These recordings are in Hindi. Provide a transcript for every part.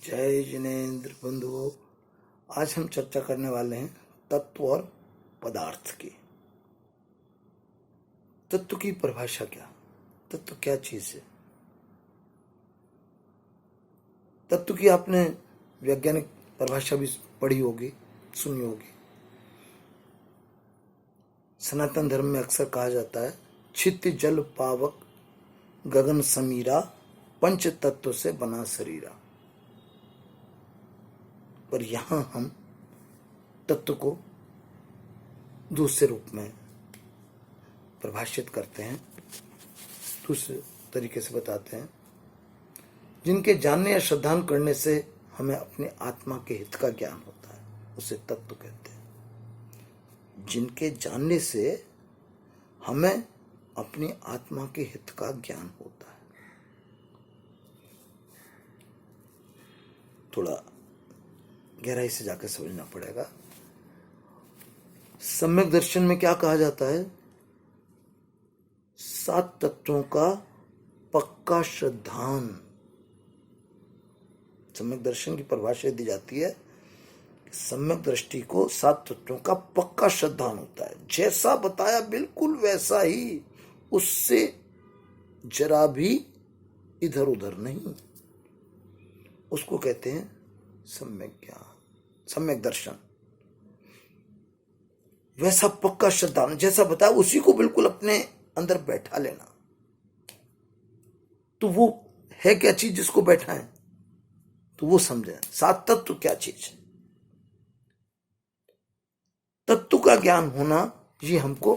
जय जिनेन्द्र बंधुओं। आज हम चर्चा करने वाले हैं तत्व और पदार्थ की। तत्व की परिभाषा क्या? तत्व क्या चीज है? तत्व की आपने वैज्ञानिक परिभाषा भी पढ़ी होगी, सुनी होगी। सनातन धर्म में अक्सर कहा जाता है छित जल पावक गगन समीरा पंच तत्व से बना शरीरा। पर यहां हम तत्व को दूसरे रूप में परिभाषित करते हैं, दूसरे तरीके से बताते हैं। जिनके जानने या श्रद्धान करने से हमें अपने आत्मा के हित का ज्ञान होता है, उसे तत्व कहते हैं। जिनके जानने से हमें अपनी आत्मा के हित का ज्ञान होता है। थोड़ा गहराई से जाकर समझना पड़ेगा। सम्यक दर्शन में क्या कहा जाता है? 7 तत्वों का पक्का श्रद्धान। सम्यक दर्शन की परिभाषा दी जाती है, सम्यक दृष्टि को 7 तत्वों का पक्का श्रद्धान होता है। जैसा बताया बिल्कुल वैसा ही, उससे जरा भी इधर उधर नहीं। उसको कहते हैं सम्यक ज्ञान, सम्यक दर्शन। वैसा पक्का श्रद्धान, जैसा बताया उसी को बिल्कुल अपने अंदर बैठा लेना। तो वो है क्या चीज जिसको बैठा है, तो वो समझे 7 तत्व क्या चीज है। तत्व का ज्ञान होना ये हमको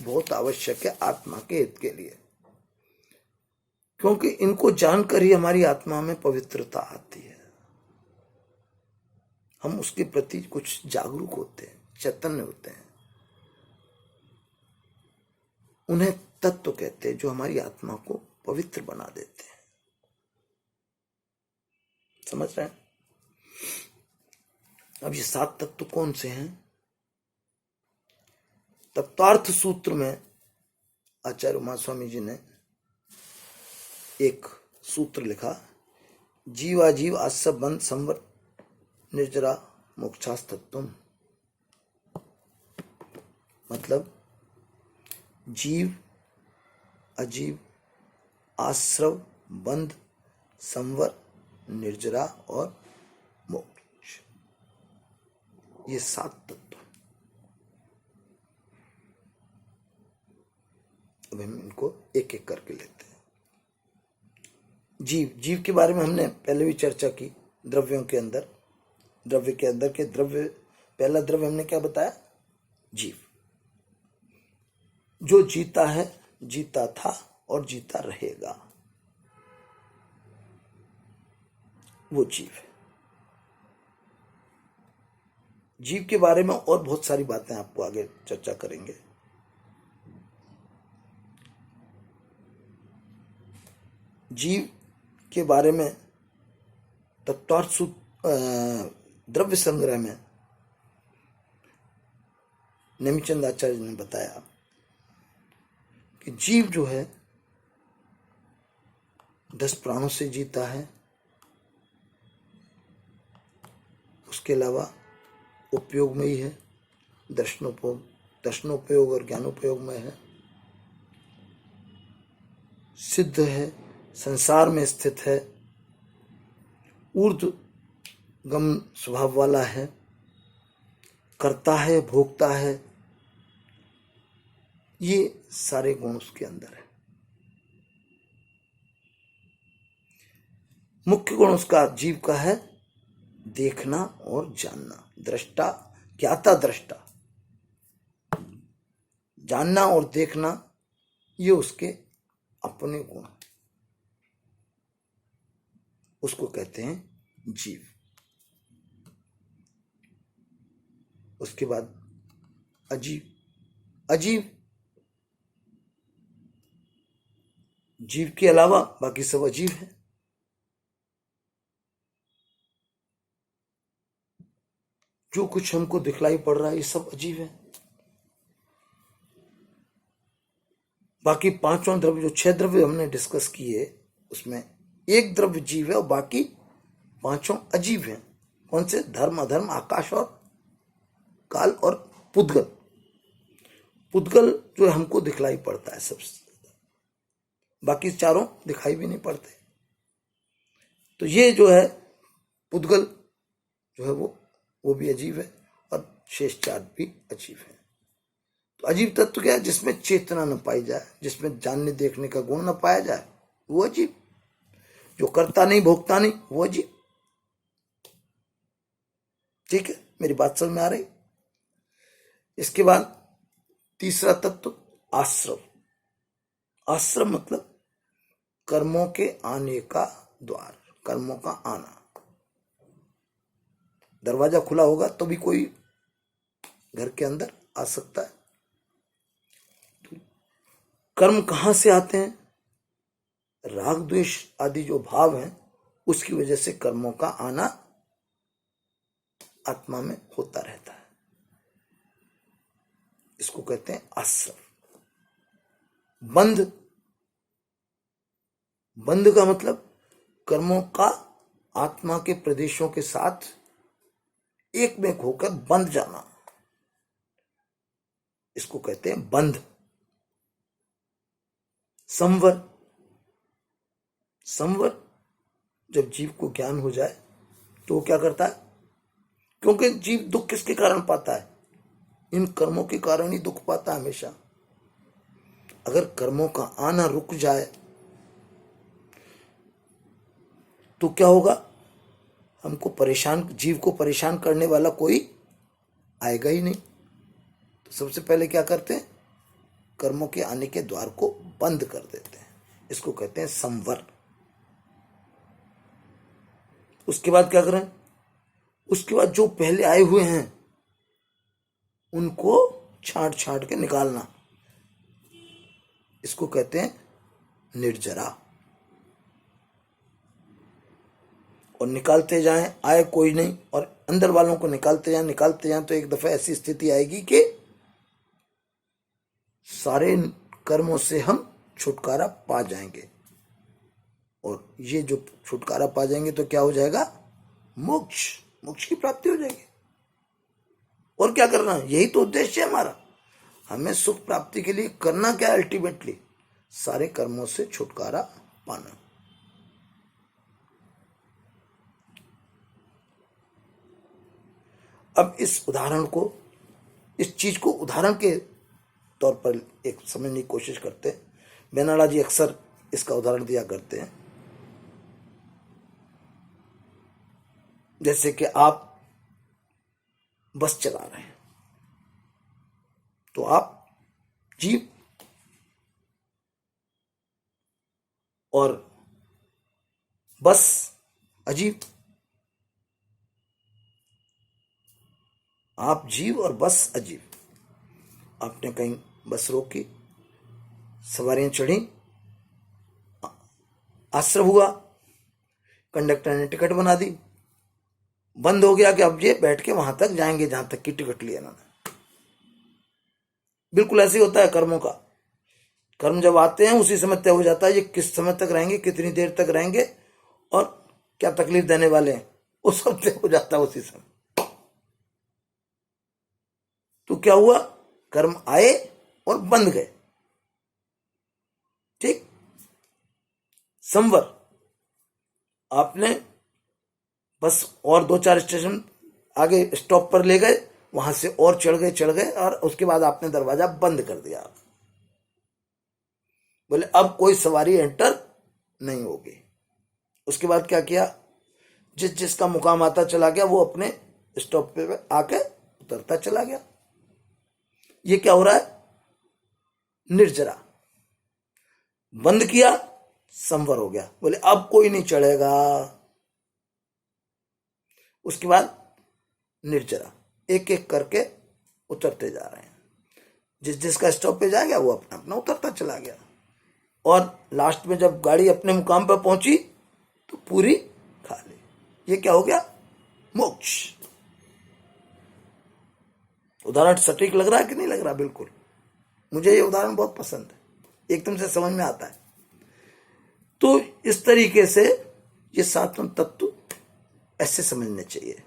बहुत आवश्यक है आत्मा के हित के लिए, क्योंकि इनको जानकर ही हमारी आत्मा में पवित्रता आती है। हम उसके प्रति कुछ जागरूक होते हैं, चैतन्य होते हैं। उन्हें तत्व कहते हैं जो हमारी आत्मा को पवित्र बना देते हैं। समझ रहे हैं? अब ये 7 तत्व कौन से हैं? तत्वार्थ सूत्र में आचार्य उमा स्वामी जी ने एक सूत्र लिखा, जीवाजीव आस्य बंध संवर निर्जरा मोक्षास्तत्वम। मतलब जीव अजीव आश्रव बंध संवर निर्जरा और मोक्ष, ये 7 तत्व। अब हम इनको एक एक करके लेते हैं। जीव के बारे में हमने पहले भी चर्चा की। द्रव्यों के अंदर, द्रव्य के अंदर के द्रव्य, पहला द्रव्य हमने क्या बताया? जीव। जो जीता है, जीता था और जीता रहेगा, वो जीव है। जीव के बारे में और बहुत सारी बातें आपको आगे चर्चा करेंगे। जीव के बारे में तत्वार्थ द्रव्य संग्रह में नेमिचंद आचार्य ने बताया कि जीव जो है 10 प्राणों से जीता है। उसके अलावा उपयोग में ही है, दर्शनोपयोग और ज्ञानोपयोग में है, सिद्ध है, संसार में स्थित है, ऊर्ध्वगम स्वभाव वाला है, करता है, भोगता है। ये सारे गुण उसके अंदर है। मुख्य गुण उसका जीव का है देखना और जानना। दृष्टा, ज्ञाता दृष्टा, जानना और देखना, ये उसके अपने गुण, उसको कहते हैं जीव। उसके बाद अजीव जीव के अलावा बाकी सब अजीव है। जो कुछ हमको दिखलाई पड़ रहा है ये सब अजीव है। बाकी 5वां द्रव्य, जो 6 द्रव्य हमने डिस्कस किए, उसमें एक द्रव्य जीव है और बाकी पांचों अजीब हैं। कौन से? धर्म, अधर्म, आकाश और काल और पुद्गल। पुद्गल जो हमको दिखलाई पड़ता है सबसे, बाकी चारों दिखाई भी नहीं पड़ते। तो ये जो है पुद्गल जो है वो भी अजीब है, और शेष चार भी अजीब है। तो अजीब तत्व क्या है? जिसमें चेतना न पाई जाए, जिसमें जानने देखने का गुण न पाया जाए, वो अजीब। जो करता नहीं भोगता नहीं, वो अजीब। ठीक है, मेरी बात समझ में आ रही? इसके बाद तीसरा तत्व आश्रम। आश्रम मतलब कर्मों के आने का द्वार, कर्मों का आना। दरवाजा खुला होगा तो भी कोई घर के अंदर आ सकता है। तो कर्म कहां से आते हैं? राग द्वेष आदि जो भाव हैं, उसकी वजह से कर्मों का आना आत्मा में होता रहता है। इसको कहते हैं आश्रम। बंध, बंध का मतलब कर्मों का आत्मा के प्रदेशों के साथ एक में होकर बंध जाना, इसको कहते हैं बंध। संवर, संवर जब जीव को ज्ञान हो जाए तो वो क्या करता है? क्योंकि जीव दुख किसके कारण पाता है? इन कर्मों के कारण ही दुख पाता है हमेशा। अगर कर्मों का आना रुक जाए तो क्या होगा? हमको परेशान, जीव को परेशान करने वाला कोई आएगा ही नहीं। तो सबसे पहले क्या करते हैं? कर्मों के आने के द्वार को बंद कर देते हैं, इसको कहते हैं संवर। उसके बाद क्या करें? उसके बाद जो पहले आए हुए हैं उनको छांट छांट के निकालना, इसको कहते हैं निर्जरा। और निकालते जाएं, आए कोई नहीं, और अंदर वालों को निकालते जाएं तो एक दफा ऐसी स्थिति आएगी कि सारे कर्मों से हम छुटकारा पा जाएंगे। और ये जो छुटकारा पा जाएंगे तो क्या हो जाएगा? मोक्ष, मोक्ष की प्राप्ति हो जाएगी। और क्या करना है? यही तो उद्देश्य है हमारा। हमें सुख प्राप्ति के लिए करना क्या है? अल्टीमेटली सारे कर्मों से छुटकारा पाना। अब इस उदाहरण को, इस चीज को उदाहरण के तौर पर एक समझने की कोशिश करते हैं। बेनाला जी अक्सर इसका उदाहरण दिया करते हैं। जैसे कि आप बस चला रहे हैं, तो आप जीव और बस अजीब। आप जीव और बस अजीब। आपने कहीं बस रोकी, सवारियां चढ़ी, आश्रम हुआ, कंडक्टर ने टिकट बना दी, बंद हो गया कि अब ये बैठ के वहां तक जाएंगे जहां तक की टिकट लिया इन्होंने। बिल्कुल ऐसे होता है कर्मों का। कर्म जब आते हैं उसी समय तय हो जाता है ये किस समय तक रहेंगे, कितनी देर तक रहेंगे और क्या तकलीफ देने वाले हैं, वो सब तय हो जाता है उसी समय। तो क्या हुआ? कर्म आए और बंद गए। ठीक। संवर, आपने बस और 2-4 स्टेशन आगे स्टॉप पर ले गए, वहां से और चढ़ गए और उसके बाद आपने दरवाजा बंद कर दिया। बोले अब कोई सवारी एंटर नहीं होगी। उसके बाद क्या किया? जिस जिसका मुकाम आता चला गया, वो अपने स्टॉप पे आके उतरता चला गया। ये क्या हो रहा है? निर्जरा। बंद किया, संवर हो गया। बोले अब कोई नहीं चढ़ेगा। उसके बाद निर्जरा, एक एक करके उतरते जा रहे हैं। जिस जिसका स्टॉप पे जाएगा वो अपना अपना उतरता चला गया। और लास्ट में जब गाड़ी अपने मुकाम पर पहुंची तो पूरी खाली। ये क्या हो गया? मोक्ष। उदाहरण सटीक लग रहा है कि नहीं लग रहा? बिल्कुल। मुझे ये उदाहरण बहुत पसंद है, एकदम से समझ में आता है। तो इस तरीके से ये सातवां तत्व ऐसे समझने चाहिए।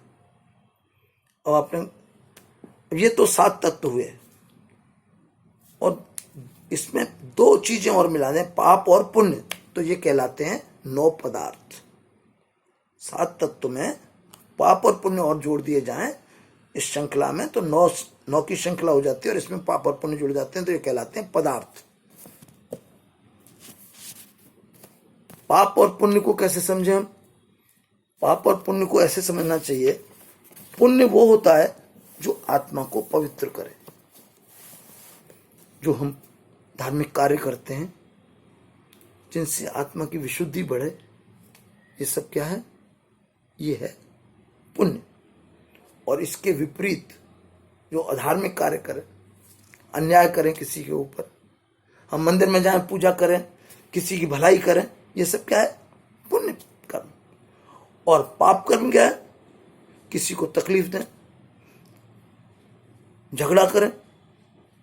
और आपने ये तो 7 तत्व हुए, और इसमें 2 चीजें और मिला दें, पाप और पुण्य, तो ये कहलाते हैं 9 पदार्थ। 7 तत्व में पाप और पुण्य और जोड़ दिए जाएं इस श्रृंखला में, तो 9 की श्रृंखला हो जाती है, और इसमें पाप और पुण्य जुड़ जाते हैं, तो ये कहलाते हैं पदार्थ। पाप और पुण्य को कैसे समझें हम? पाप और पुण्य को ऐसे समझना चाहिए, पुण्य वो होता है जो आत्मा को पवित्र करे। जो हम धार्मिक कार्य करते हैं जिनसे आत्मा की विशुद्धि बढ़े, ये सब क्या है? ये है पुण्य। और इसके विपरीत जो अधार्मिक कार्य करें, अन्याय करें किसी के ऊपर, हम मंदिर में जाएं, पूजा करें, किसी की भलाई करें, ये सब क्या है? पुण्य कर्म। और पाप कर्म क्या है? किसी को तकलीफ दें, झगड़ा करें,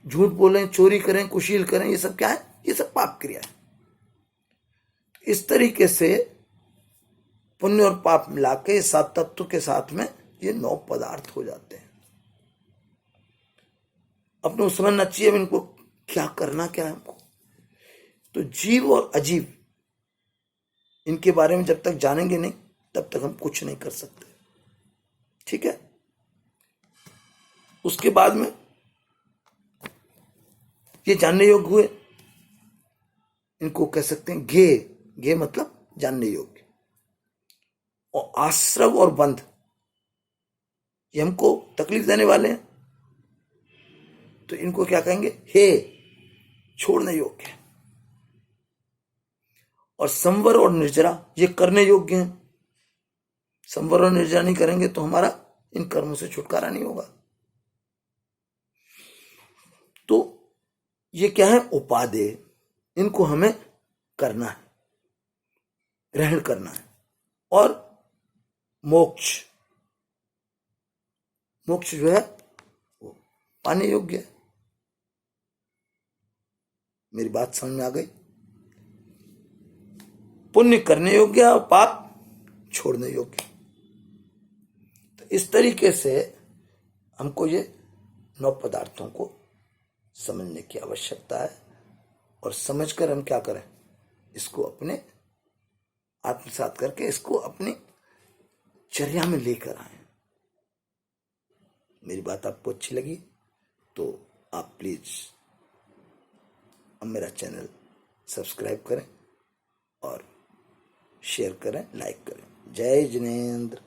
झूठ बोलें, चोरी करें, कुशील करें, ये सब क्या है? ये सब पाप क्रिया है। इस तरीके से पुण्य और पाप मिला के 7 तत्व के साथ में ये 9 पदार्थ हो जाते हैं। अपने को समझना चाहिए अब इनको क्या करना क्या है हमको। तो जीव और अजीव, इनके बारे में जब तक जानेंगे नहीं तब तक हम कुछ नहीं कर सकते। ठीक है? उसके बाद में ये जानने योग्य हुए, इनको कह सकते हैं गे मतलब जानने योग्य। और आश्रव और बंध, ये हमको तकलीफ देने वाले हैं, तो इनको क्या कहेंगे? हे, छोड़ने योग्य है। और संवर और निर्जरा, ये करने योग्य हैं। संवर और निर्जरा नहीं करेंगे तो हमारा इन कर्मों से छुटकारा नहीं होगा। तो ये क्या है? उपादेय, इनको हमें करना है, ग्रहण करना है। और मोक्ष, मोक्ष जो है वो पाने योग्य है। मेरी बात समझ में आ गई? पुण्य करने योग्य और पाप छोड़ने योग्य। तो इस तरीके से हमको ये 9 पदार्थों को समझने की आवश्यकता है, और समझकर हम क्या करें? इसको अपने आत्मसात करके इसको अपनी चर्या में लेकर आए। मेरी बात आपको अच्छी लगी तो आप प्लीज अब मेरा चैनल सब्सक्राइब करें और शेयर करें, लाइक करें। जय जिनेंद्र।